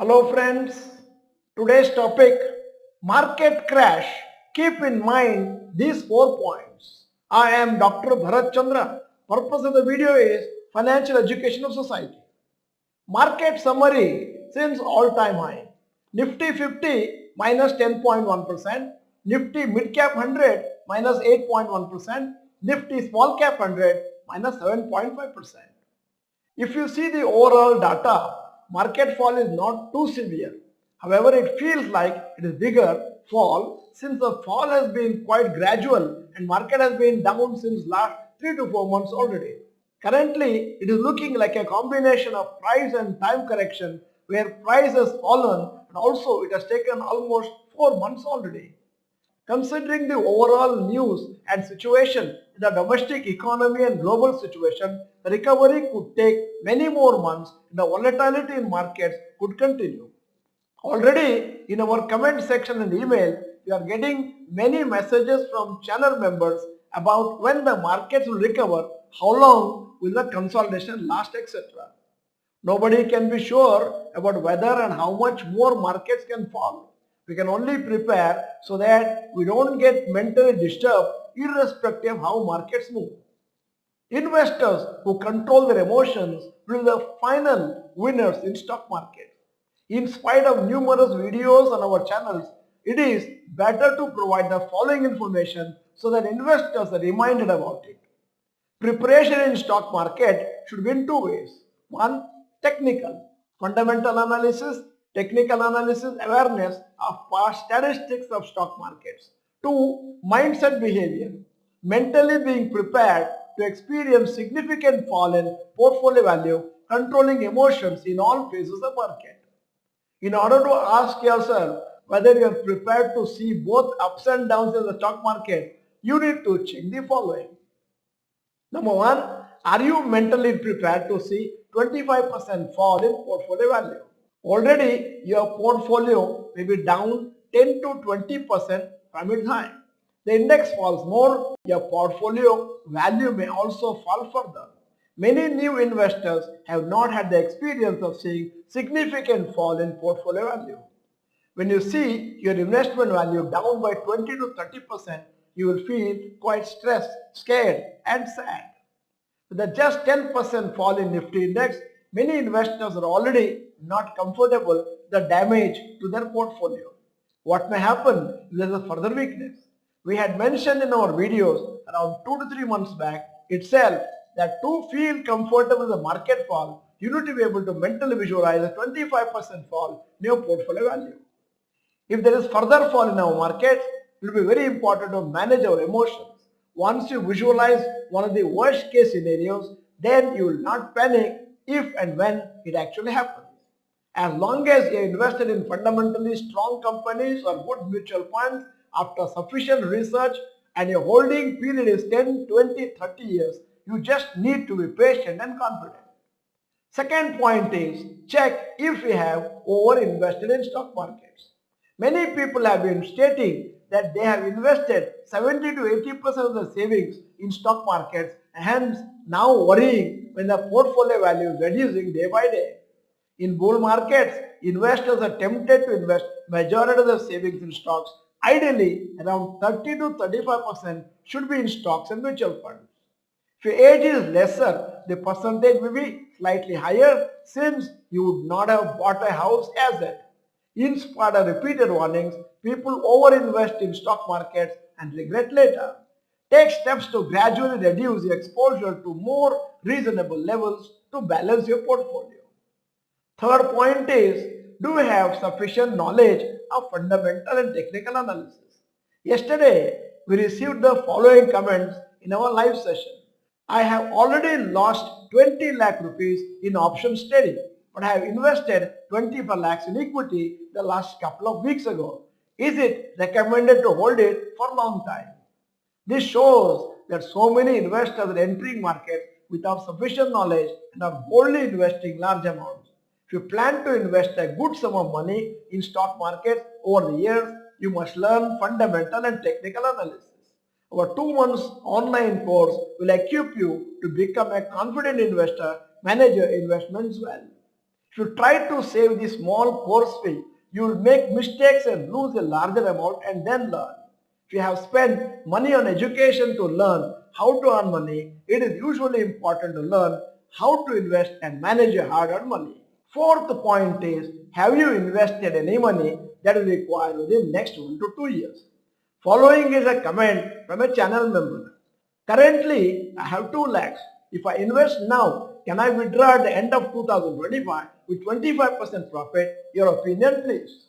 Hello friends, today's topic market crash. Keep in mind these 4 points. I am Dr. Bharath Chandra. Purpose of the video is financial education of society. Market summary since all-time high. Nifty 50 minus 10.1%, Nifty mid cap 100 minus 8.1%, Nifty small cap 100 minus 7.5%. If you see the overall data, market fall is not too severe. However, it feels like it is bigger fall since the fall has been quite gradual and market has been down since last 3 to 4 months already. Currently, it is looking like a combination of price and time correction where price has fallen and also it has taken almost 4 months already. Considering the overall news and situation in the domestic economy and global situation, the recovery could take many more months and the volatility in markets could continue. Already in our comment section and email, we are getting many messages from channel members about when the markets will recover, how long will the consolidation last, etc. Nobody can be sure about whether and how much more markets can fall. We can only prepare so that we don't get mentally disturbed irrespective of how markets move. Investors who control their emotions will be the final winners in stock market. In spite of numerous videos on our channels, it is better to provide the following information so that investors are reminded about it. Preparation in stock market should be in two ways. One, technical, fundamental analysis, technical analysis, awareness of past statistics of stock markets. Two, mindset behavior, mentally being prepared to experience significant fall in portfolio value, controlling emotions in all phases of market. In order to ask yourself whether you are prepared to see both ups and downs in the stock market, you need to check the following. Number one, are you mentally prepared to see 25% fall in portfolio value? Already your portfolio may be down 10 to 20% from its high. The index falls more, your portfolio value may also fall further. Many new investors have not had the experience of seeing significant fall in portfolio value. When you see your investment value down by 20 to 30%, you will feel quite stressed, scared and sad. With a just 10% fall in Nifty index, many investors are already not comfortable with the damage to their portfolio. What may happen if there is a further weakness? We had mentioned in our videos around 2 to 3 months back itself that to feel comfortable with the market fall, you need to be able to mentally visualize a 25% fall in your portfolio value. If there is further fall in our markets, it will be very important to manage our emotions. Once you visualize one of the worst case scenarios, then you will not panic if and when it actually happens. As long as you are invested in fundamentally strong companies or good mutual funds after sufficient research and your holding period is 10, 20, 30 years, you just need to be patient and confident. Second point is check if you have over invested in stock markets. Many people have been stating that they have invested 70 to 80% of their savings in stock markets and hence now worrying when the portfolio value is reducing day by day. In bull markets, investors are tempted to invest majority of their savings in stocks. Ideally, around 30 to 35% should be in stocks and mutual funds. If your age is lesser, the percentage may be slightly higher since you would not have bought a house as yet. In spite of repeated warnings, people overinvest in stock markets and regret later. Take steps to gradually reduce your exposure to more reasonable levels to balance your portfolio. Third point is, do you have sufficient knowledge of fundamental and technical analysis? Yesterday, we received the following comments in our live session. I have already lost 20 lakh rupees in options trading, but I have invested 25 lakhs in equity the last couple of weeks ago. Is it recommended to hold it for a long time? This shows that so many investors are entering markets without sufficient knowledge and are boldly investing large amounts. If you plan to invest a good sum of money in stock markets over the years, you must learn fundamental and technical analysis. Our 2 months online course will equip you to become a confident investor, manage your investments well. If you try to save the small course fee, you will make mistakes and lose a larger amount and then learn. If you have spent money on education to learn how to earn money, it is usually important to learn how to invest and manage your hard-earned money. Fourth point is, have you invested any money that will require within next 1 to 2 years? Following is a comment from a channel member. Currently, I have 2 lakhs. If I invest now, can I withdraw at the end of 2025 with 25% profit? Your opinion, please.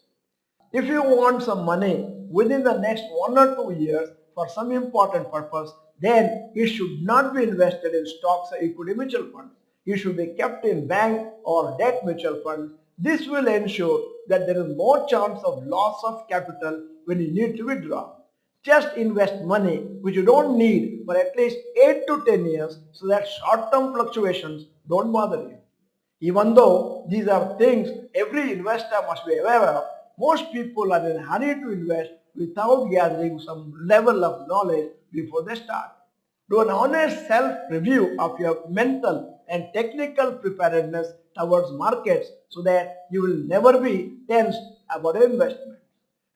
If you want some money within the next 1 or 2 years for some important purpose, then it should not be invested in stocks or equity mutual funds. It should be kept in bank or debt mutual funds. This will ensure that there is no chance of loss of capital when you need to withdraw. Just invest money which you don't need for at least 8 to 10 years so that short-term fluctuations don't bother you. Even though these are things every investor must be aware of, most people are in a hurry to invest without gathering some level of knowledge before they start. Do an honest self-review of your mental and technical preparedness towards markets so that you will never be tensed about your investment.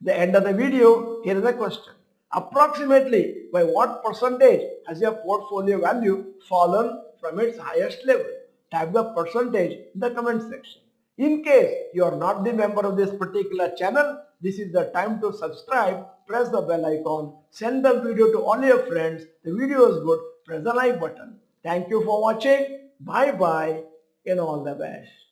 At the end of the video, here is a question. Approximately by what percentage has your portfolio value fallen from its highest level? Type the percentage in the comment section. In case you are not the member of this particular channel, this is the time to subscribe, press the bell icon, send the video to all your friends. The video is good, press the like button. Thank you for watching. Bye bye and all the best.